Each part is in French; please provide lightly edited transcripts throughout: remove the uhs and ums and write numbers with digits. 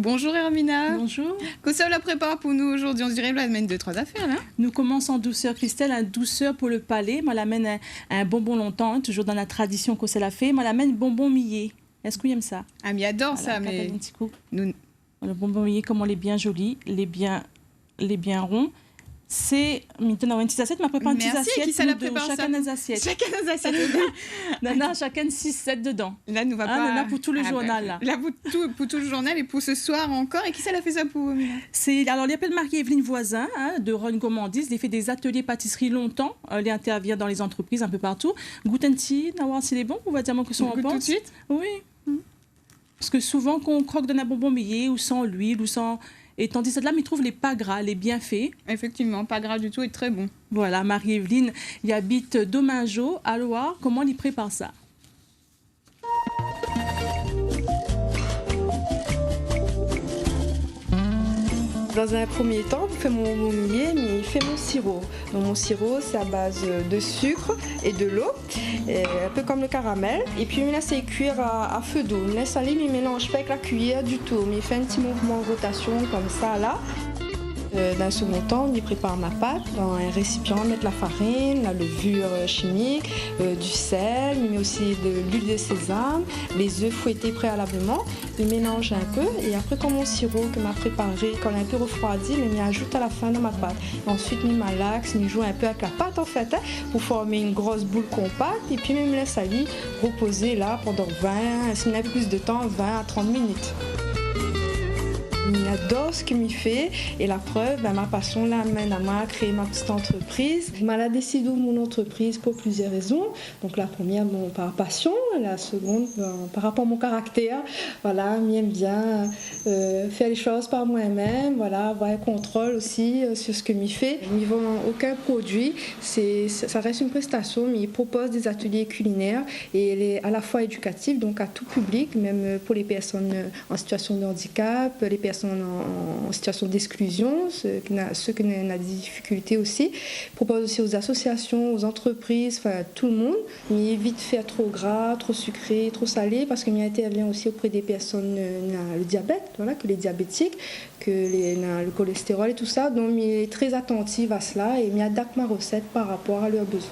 Bonjour Hermina. Bonjour. Qu'est-ce que la prépare pour nous aujourd'hui? On dirait qu'elle amène 2-3 affaires là. Nous commençons en douceur, Christelle, en douceur pour le palais. Moi, l'amène un bonbon longtemps, toujours dans la tradition que c'est la fait. Moi, l'amène bonbon millet. Est-ce que vous aimez ça? Ah, mais adore voilà, ça, mais... Un petit coup. Nous... Le bonbon millet, comme on les bien jolis, les bien ronds. C'est maintenant une petite assiette, mais prépare une petite assiette. Qui ça la prépare chacun des assiettes. Chacun des assiettes. Non, chacun 6-7 dedans. Là, nous va pas. Là, pour tout le journal. Là, pour tout le journal et pour ce soir encore. Et qui ça l'a fait ça pour vous? Alors, il appelle Marie-Evelyne Voisin de Rhône Gourmandise. Il fait des ateliers pâtisserie longtemps. Il intervient dans les entreprises un peu partout. Goûte un petit, voir s'il est bon. On va dire que son goûte tout de suite. Oui. Parce que souvent, quand on croque dans un bonbon millet ou sans l'huile ou sans... Et tandis que là, il trouve les pas gras, les bien faits. Effectivement, pas gras du tout et très bon. Voilà, Marie-Evelyne, il habite Domingo, à Loire. Comment il prépare ça? Dans un premier temps, je fais mon bonbon millet, mais il fait mon sirop. Donc mon sirop, c'est à base de sucre et de l'eau, un peu comme le caramel. Et puis, je me laisse cuire à feu d'eau. Je me laisse aller, mais je ne mélange pas avec la cuillère du tout. Mais je fais un petit mouvement de rotation comme ça, là. Dans un second temps, je prépare ma pâte dans un récipient, mettre la farine, la levure chimique, du sel, mais aussi de l'huile de sésame, les œufs fouettés préalablement. Je mélange un peu et après, quand mon sirop que m'a préparé, quand il est un peu refroidi, je ajoute à la fin dans ma pâte. Et ensuite, je malaxe, je joue un peu avec la pâte en fait, pour former une grosse boule compacte. Et puis, je me laisse aller reposer là pendant 20, si on a plus de temps, 20 à 30 minutes. J'adore ce qu'il me fait et la preuve, ma passion l'amène à moi à créer ma petite entreprise. Je m'ai décidé d'ouvrir mon entreprise pour plusieurs raisons. Donc la première, par passion, la seconde, par rapport à mon caractère. Voilà, j'aime bien faire les choses par moi-même, voilà, avoir un contrôle aussi sur ce que je fais. Je ne vends aucun produit, ça reste une prestation, mais il propose des ateliers culinaires et elle est à la fois éducative, donc à tout public, même pour les personnes en situation de handicap, les personnes en situation d'exclusion, ceux qui ont des difficultés aussi. Je propose aussi aux associations, aux entreprises, enfin tout le monde. Mais évite de faire trop gras, trop sucré, trop salé, parce que m'y intervient aussi auprès des personnes le diabète, voilà, que les diabétiques, que le cholestérol et tout ça. Donc m'y est très attentive à cela et m'y adapte ma recette par rapport à leurs besoins.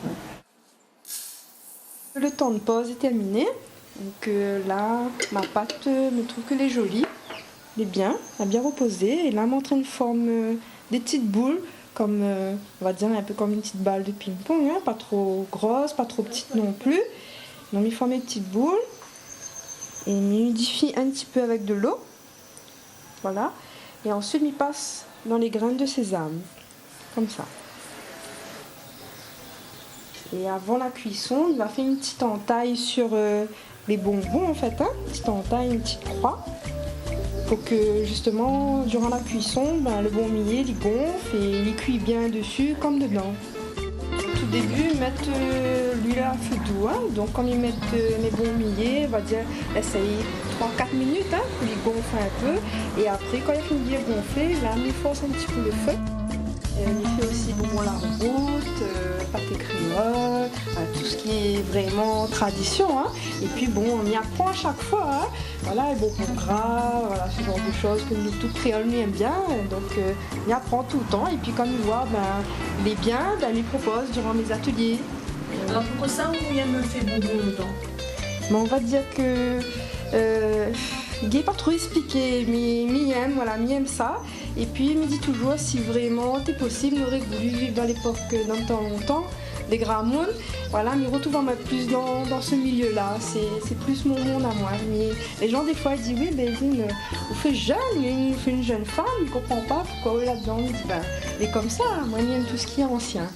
Le temps de pause est terminé. Donc là, ma pâte, je trouve qu'elle est jolie. Elle a bien reposé. Et là, elle montre une forme des petites boules, comme, on va dire un peu comme une petite balle de ping-pong, hein, pas trop grosse, pas trop petite non plus. Donc, il forme des petites boules. Et il humidifie un petit peu avec de l'eau. Voilà. Et ensuite, il passe dans les graines de sésame, comme ça. Et avant la cuisson, il va faire une petite entaille sur les bonbons, en fait, hein, une petite entaille, une petite croix. Pour que justement, durant la cuisson, le bonbon millet il gonfle et il cuit bien dessus comme dedans. Au tout début, mettre l'huile à feu doux. Hein. Donc quand ils mettent les bonbons millets, on va dire essayer 3-4 minutes hein, pour qu'ils gonflent un peu. Et après, quand il a fini de bien gonfler, là, on force un petit peu le feu. Il fait aussi bonbons la route, pâté créole, tout ce qui est vraiment tradition. Hein. Et puis bon, on y apprend à chaque fois. Hein. Voilà, les bonbons gras, voilà, ce genre de choses que nous, tout créole, nous aime bien. Donc on y apprend tout le temps. Et puis quand il voit, il est bien, il me propose durant mes ateliers. Alors pourquoi ça, on aime faire bonbons longtemps? On va dire que... il n'est pas trop expliqué, mais il aime ça. Et puis il me dit toujours si vraiment c'est possible, il aurait voulu vivre dans l'époque dans le temps longtemps, des grands mondes. Voilà, me retrouve plus dans ce milieu-là. C'est plus mon monde à moi. Mais les gens des fois ils disent oui, vous faites jeune, vous faites une jeune femme, ils ne comprennent pas pourquoi là-dedans. On dit elle est comme ça, moi j'aime tout ce qui est ancien.